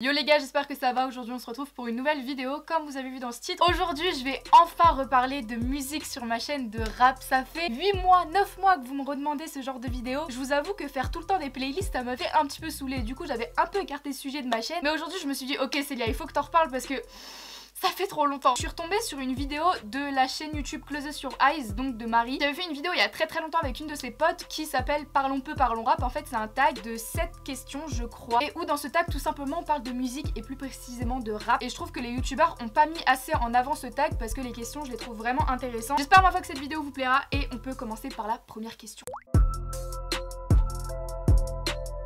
Yo les gars, j'espère que ça va. Aujourd'hui on se retrouve pour une nouvelle vidéo. Comme vous avez vu dans ce titre, aujourd'hui je vais enfin reparler de musique sur ma chaîne de rap. Ça fait 8 mois, 9 mois que vous me redemandez ce genre de vidéo. Je vous avoue que faire tout le temps des playlists, ça m'a fait un petit peu saouler. Du coup j'avais un peu écarté ce sujet de ma chaîne. Mais aujourd'hui je me suis dit ok Célia, il faut que t'en reparles parce que ça fait trop longtemps. Je suis retombée sur une vidéo de la chaîne YouTube Close Your Eyes, donc de Marie, qui avait fait une vidéo il y a très longtemps avec une de ses potes qui s'appelle Parlons peu, parlons rap. En fait c'est un tag de 7 questions je crois, et où dans ce tag tout simplement on parle de musique et plus précisément de rap. Et je trouve que les youtubeurs ont pas mis assez en avant ce tag parce que les questions je les trouve vraiment intéressantes. J'espère ma foi que cette vidéo vous plaira et on peut commencer par la première question.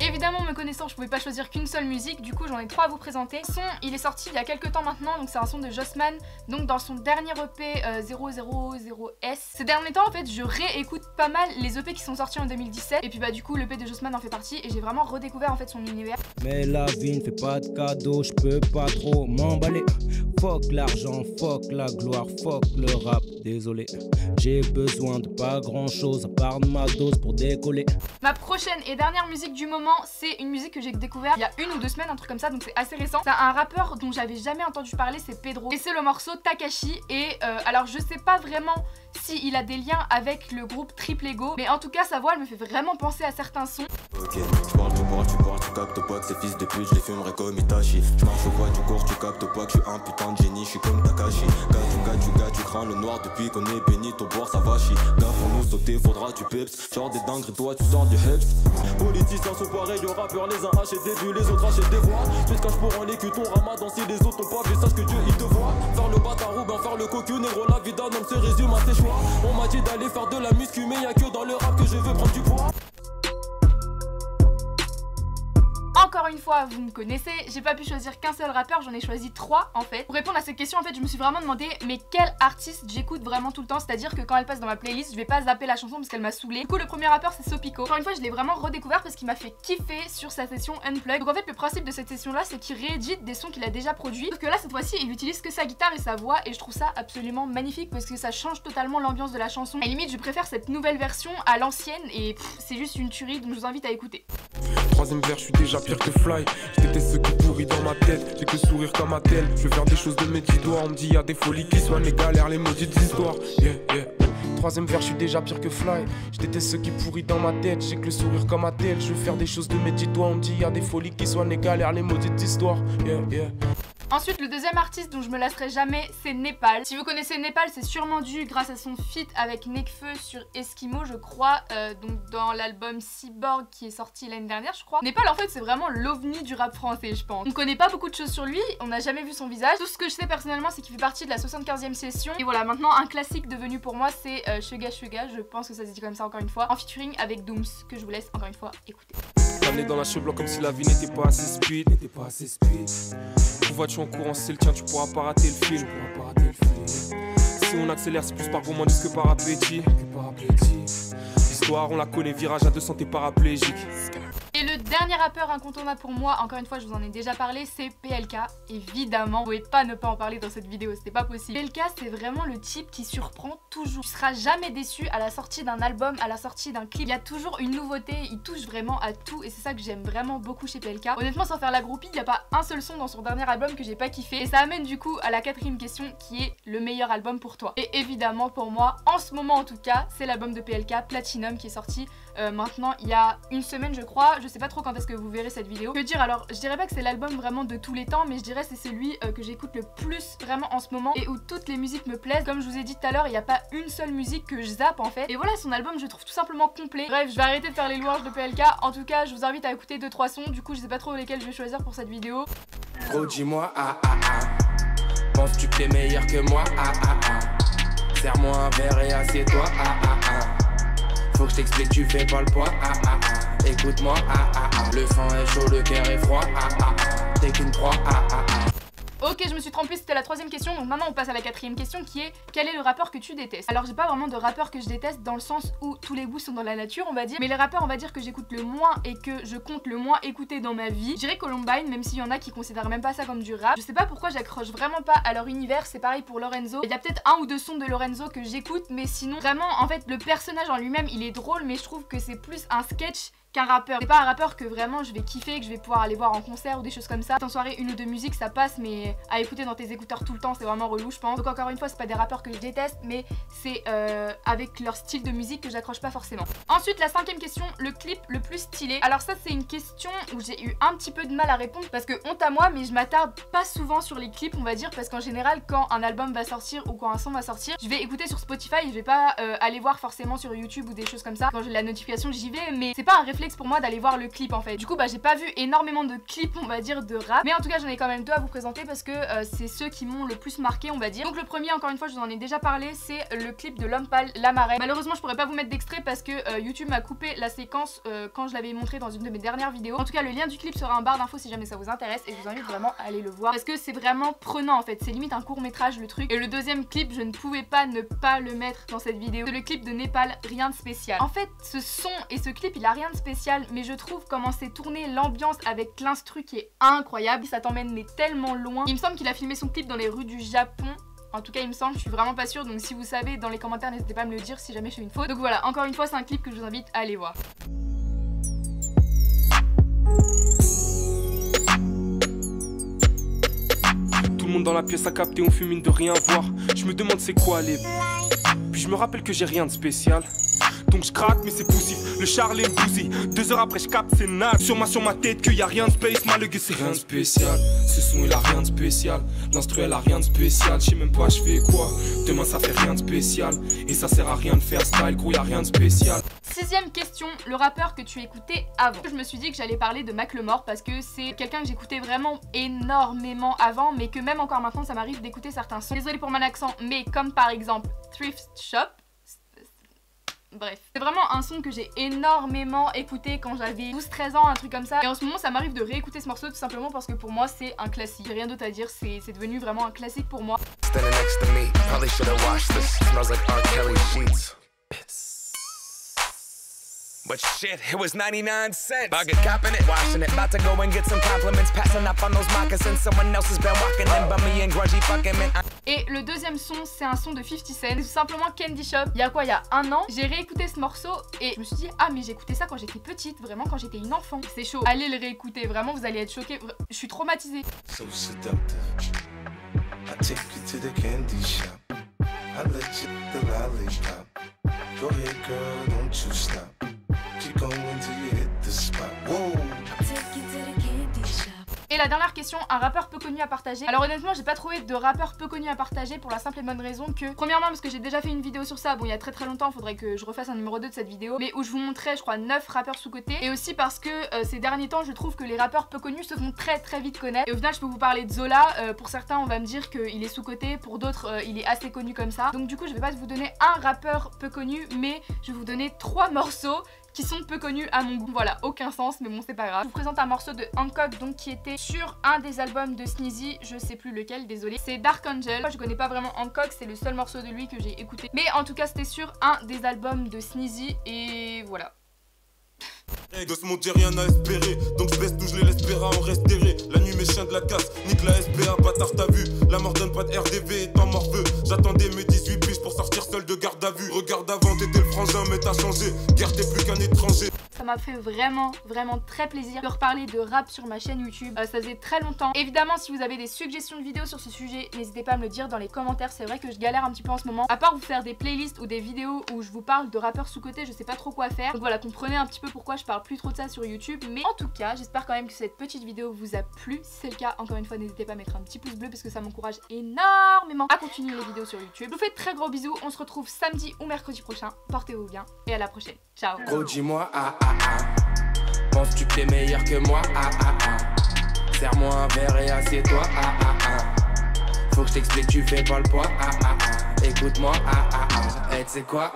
Évidemment, me connaissant, je pouvais pas choisir qu'une seule musique, du coup j'en ai 3 à vous présenter. Le son, il est sorti il y a quelques temps maintenant, donc c'est un son de Jossman, donc dans son dernier EP 000S. Ces derniers temps, en fait, je réécoute pas mal les EP qui sont sortis en 2017, et puis bah du coup l'EP de Jossman en fait partie, et j'ai vraiment redécouvert en fait son univers. Mais la vie ne fait pas de cadeaux, je peux pas trop m'emballer. Fuck l'argent, fuck la gloire, fuck le rap, désolé. J'ai besoin de pas grand chose à part de ma dose pour décoller. Ma prochaine et dernière musique du moment, c'est une musique que j'ai découvert il y a 1 ou 2 semaines, un truc comme ça, donc c'est assez récent. C'est un rappeur dont j'avais jamais entendu parler, c'est Pedro, et c'est le morceau Takashi. Et alors je sais pas vraiment si il a des liens avec le groupe Triple Ego, mais en tout cas sa voix elle me fait vraiment penser à certains sons. Ok, je parle de moi, tu captes pas que ces fils de pute, je les fumerai comme Itachi. Je marche au pas du cours, tu captes pas que je suis un putain de génie, je suis comme Takashi. Tu crains le noir depuis qu'on est béni, ton boire ça va chier. Gars pour nous sauter, faudra tu peps. Genre des dingueries, toi tu sors du heps. Politiciens sont pareils, y'a rappeurs, les uns achètent des vues, les autres achètent des voix. Tu te caches pour un écu, ton ramadan si les autres t'ont pas vu, sache que Dieu il te voit. Faire le bâtard ou bien faire le cocu, négro, la vie d'un homme se résume à ses choix. On m'a dit d'aller faire de la muscu, mais y'a que dans le rap que je veux prendre du poids. Encore une fois, vous me connaissez, j'ai pas pu choisir qu'un seul rappeur, j'en ai choisi 3 en fait. Pour répondre à cette question, en fait, je me suis vraiment demandé mais quel artiste j'écoute vraiment tout le temps, c'est-à-dire que quand elle passe dans ma playlist, je vais pas zapper la chanson parce qu'elle m'a saoulée. Du coup, le premier rappeur c'est Sopico. Encore une fois, je l'ai vraiment redécouvert parce qu'il m'a fait kiffer sur sa session Unplugged. Donc en fait, le principe de cette session là, c'est qu'il réédite des sons qu'il a déjà produits. Sauf que là, cette fois-ci, il utilise que sa guitare et sa voix, et je trouve ça absolument magnifique parce que ça change totalement l'ambiance de la chanson. Et limite, je préfère cette nouvelle version à l'ancienne, et c'est juste une tuerie, donc je vous invite à écouter. Troisième vers, je suis déjà pire que Fly. Je déteste ce qui pourrit dans ma tête. J'ai que sourire comme un tel. Je veux faire des choses de mes 10 doigts. On me dit y'a des folies qui soignent les galères, les maudites histoires. Troisième vers, je suis déjà pire que Fly. Je déteste ce qui pourrit dans ma tête. J'ai que le sourire comme un tel. Je veux faire des choses de mes 10 doigts. On me dit y'a des folies qui soignent les galères, les maudites histoires. Ensuite, le deuxième artiste dont je me lasserai jamais, c'est Népal. Si vous connaissez Népal, c'est sûrement dû grâce à son feat avec Nekfeu sur Eskimo, je crois, donc dans l'album Cyborg qui est sorti l'année dernière, je crois. Népal, en fait, c'est vraiment l'ovni du rap français, je pense. On connaît pas beaucoup de choses sur lui, on n'a jamais vu son visage. Tout ce que je sais personnellement, c'est qu'il fait partie de la 75e session. Et voilà, maintenant, un classique devenu pour moi, c'est Suga Suga, je pense que ça se dit comme ça encore une fois, en featuring avec Dooms, que je vous laisse encore une fois écouter. T'amener dans la cheveux blanc comme si la vie n'était pas assez speed. Vois-tu en courant, c'est le tien, tu pourras pas rater le film. Si on accélère, c'est plus par gourmandise que par appétit. L'histoire, on la connaît, virage à 200, t'es paraplégique. Et le dernier rappeur incontournable pour moi, encore une fois je vous en ai déjà parlé, c'est PLK. Évidemment, vous pouvez pas ne pas en parler dans cette vidéo, c'était pas possible. PLK, c'est vraiment le type qui surprend toujours. Tu seras jamais déçu à la sortie d'un album, à la sortie d'un clip. Il y a toujours une nouveauté, il touche vraiment à tout, et c'est ça que j'aime vraiment beaucoup chez PLK. Honnêtement, sans faire la groupie, il n'y a pas un seul son dans son dernier album que j'ai pas kiffé. Et ça amène du coup à la 4e question, qui est le meilleur album pour toi. Et évidemment pour moi, en ce moment en tout cas, c'est l'album de PLK, Platinum, qui est sorti maintenant il y a 1 semaine je crois. Je sais pas trop quand est-ce que vous verrez cette vidéo. Que dire, alors je dirais pas que c'est l'album vraiment de tous les temps, mais je dirais c'est celui que j'écoute le plus vraiment en ce moment, et où toutes les musiques me plaisent. Comme je vous ai dit tout à l'heure, il n'y a pas une seule musique que je zappe en fait. Et voilà, son album je trouve tout simplement complet. Bref, je vais arrêter de faire les louanges de PLK. En tout cas, je vous invite à écouter 2-3 sons. Du coup, je sais pas trop lesquels je vais choisir pour cette vidéo. Oh dis-moi penses-tu que t'es meilleur que moi Serre-moi un verre et assieds-toi Faut que je t'explique, tu fais pas le poids Écoute-moi Le sang est chaud, le cœur est froid T'es qu'une proie Ok, je me suis trompée, c'était la 3e question, donc maintenant on passe à la 4e question qui est quel est le rappeur que tu détestes? Alors j'ai pas vraiment de rappeur que je déteste dans le sens où tous les goûts sont dans la nature on va dire, mais les rappeurs on va dire que j'écoute le moins et que je compte le moins écouter dans ma vie, je dirais Columbine, même s'il y en a qui considèrent même pas ça comme du rap. Je sais pas pourquoi j'accroche vraiment pas à leur univers, c'est pareil pour Lorenzo. Il y a peut-être 1 ou 2 sons de Lorenzo que j'écoute, mais sinon vraiment en fait le personnage en lui-même il est drôle, mais je trouve que c'est plus un sketch qu'un rappeur. C'est pas un rappeur que vraiment je vais kiffer, que je vais pouvoir aller voir en concert ou des choses comme ça. En soirée, une ou deux musiques ça passe, mais à écouter dans tes écouteurs tout le temps c'est vraiment relou je pense. Donc encore une fois c'est pas des rappeurs que je déteste, mais c'est avec leur style de musique que j'accroche pas forcément. Ensuite la cinquième question, le clip le plus stylé. Alors ça c'est une question où j'ai eu un petit peu de mal à répondre parce que honte à moi, mais je m'attarde pas souvent sur les clips on va dire, parce qu'en général quand un album va sortir ou quand un son va sortir, je vais écouter sur Spotify et je vais pas aller voir forcément sur YouTube ou des choses comme ça. Quand j'ai la notification j'y vais, mais c'est pas un réflexe pour moi d'aller voir le clip en fait. Du coup bah j'ai pas vu énormément de clips on va dire de rap, mais en tout cas j'en ai quand même deux à vous présenter parce que c'est ceux qui m'ont le plus marqué on va dire. Donc le premier, encore une fois je vous en ai déjà parlé, c'est le clip de L'Homme Pâle, La Marraine. Malheureusement je pourrais pas vous mettre d'extrait parce que YouTube m'a coupé la séquence quand je l'avais montré dans une de mes dernières vidéos. En tout cas le lien du clip sera en barre d'infos si jamais ça vous intéresse, et je vous invite vraiment à aller le voir parce que c'est vraiment prenant en fait, c'est limite un court métrage le truc. Et le deuxième clip, je ne pouvais pas ne pas le mettre dans cette vidéo, c'est le clip de Népal, Rien de spécial. En fait ce son et ce clip il a rien de spécial, mais je trouve comment c'est tourné, l'ambiance avec l'instru qui est incroyable, ça t'emmène mais tellement loin. Il me semble qu'il a filmé son clip dans les rues du Japon. En tout cas il me semble, je suis vraiment pas sûre, donc si vous savez dans les commentaires n'hésitez pas à me le dire si jamais je fais une faute. Donc voilà, encore une fois c'est un clip que je vous invite à aller voir. Tout le monde dans la pièce a capté, on fume mine de rien voir. Je me demande c'est quoi les... Puis je me rappelle que j'ai rien de spécial. Donc je craque mais c'est poussif, le Charles est bousy. 2 heures après je capte c'est naze. Sur ma tête qu'il y a rien de space, malgré c'est rien de spécial. Ce son il a rien de spécial, l'instru elle a rien de spécial. Je sais même pas je fais quoi, demain ça fait rien de spécial. Et ça sert à rien de faire style, gros y a rien de spécial. Sixième question, le rappeur que tu écoutais avant. Je me suis dit que j'allais parler de Macklemore parce que c'est quelqu'un que j'écoutais vraiment énormément avant, mais que même encore maintenant ça m'arrive d'écouter certains sons. Désolée pour mon accent, mais comme par exemple Thrift Shop. Bref, c'est vraiment un son que j'ai énormément écouté quand j'avais 12-13 ans, un truc comme ça. Et en ce moment ça m'arrive de réécouter ce morceau tout simplement parce que pour moi c'est un classique. J'ai rien d'autre à dire, c'est devenu vraiment un classique pour moi. But shit, it was 99 cents. I get copping it, washing it. About to go and get some compliments. Passing up on those moccasins. Someone else has been walking in by me and grudgy fucking men. Et le deuxième son, c'est un son de 50 Cent. C'est tout simplement Candy Shop. Il y a quoi, il y a un an, j'ai réécouté ce morceau et je me suis dit, ah mais j'écoutais ça quand j'étais petite, vraiment quand j'étais une enfant. C'est chaud. Allez le réécouter, vraiment vous allez être choqués. Je suis traumatisée. So seductive. I take you to the candy shop. I let you the lollipop. Go ahead girl, don't you stop. Keep going till you hit the spot. Whoa. Et la dernière question, un rappeur peu connu à partager. Alors honnêtement j'ai pas trouvé de rappeur peu connu à partager pour la simple et bonne raison que, premièrement parce que j'ai déjà fait une vidéo sur ça, bon il y a très longtemps, faudrait que je refasse un numéro 2 de cette vidéo, mais où je vous montrais je crois 9 rappeurs sous-cotés. Et aussi parce que ces derniers temps je trouve que les rappeurs peu connus se font très vite connaître. Et au final je peux vous parler de Zola, pour certains on va me dire qu'il est sous-coté, pour d'autres il est assez connu comme ça. Donc du coup je vais pas vous donner un rappeur peu connu, mais je vais vous donner 3 morceaux qui sont peu connus à mon goût. Voilà, aucun sens, mais bon c'est pas grave. Je vous présente un morceau de Hancock donc qui était sur un des albums de Sneezy, je sais plus lequel, désolé. C'est Dark Angel. Moi je connais pas vraiment Hancock, c'est le seul morceau de lui que j'ai écouté. Mais en tout cas c'était sur un des albums de Sneezy et voilà. De ce monde j'ai rien à espérer, donc je baisse tout, je les laisse en rester. La nuit mes chiens de la casse, nique la SPA, bâtard t'as vu. La mort donne pas de RDV et t'en morveux. J'attendais mes 18 piges pour sortir seul de garde à vue. Regarde avant t'étais le frangin mais t'as changé. Guerre t'es plus qu'un étranger. Ça m'a fait vraiment très plaisir de reparler de rap sur ma chaîne YouTube. Ça faisait très longtemps. Évidemment si vous avez des suggestions de vidéos sur ce sujet, n'hésitez pas à me le dire dans les commentaires. C'est vrai que je galère un petit peu en ce moment. À part vous faire des playlists ou des vidéos où je vous parle de rappeurs sous-cotés, je sais pas trop quoi faire. Donc voilà, comprenez un petit peu pourquoi je parle plus trop de ça sur YouTube. Mais en tout cas, j'espère quand même que cette petite vidéo vous a plu. Si c'est le cas, encore une fois, n'hésitez pas à mettre un petit pouce bleu parce que ça m'encourage énormément à continuer les vidéos sur YouTube. Je vous fais de très gros bisous. On se retrouve samedi ou mercredi prochain. Portez-vous bien et à la prochaine. Ciao. Gros dis-moi penses-tu que t'es meilleur que moi Serre-moi un verre et assieds-toi Faut que je t'explique, tu fais pas le poids Écoute-moi et tu sais quoi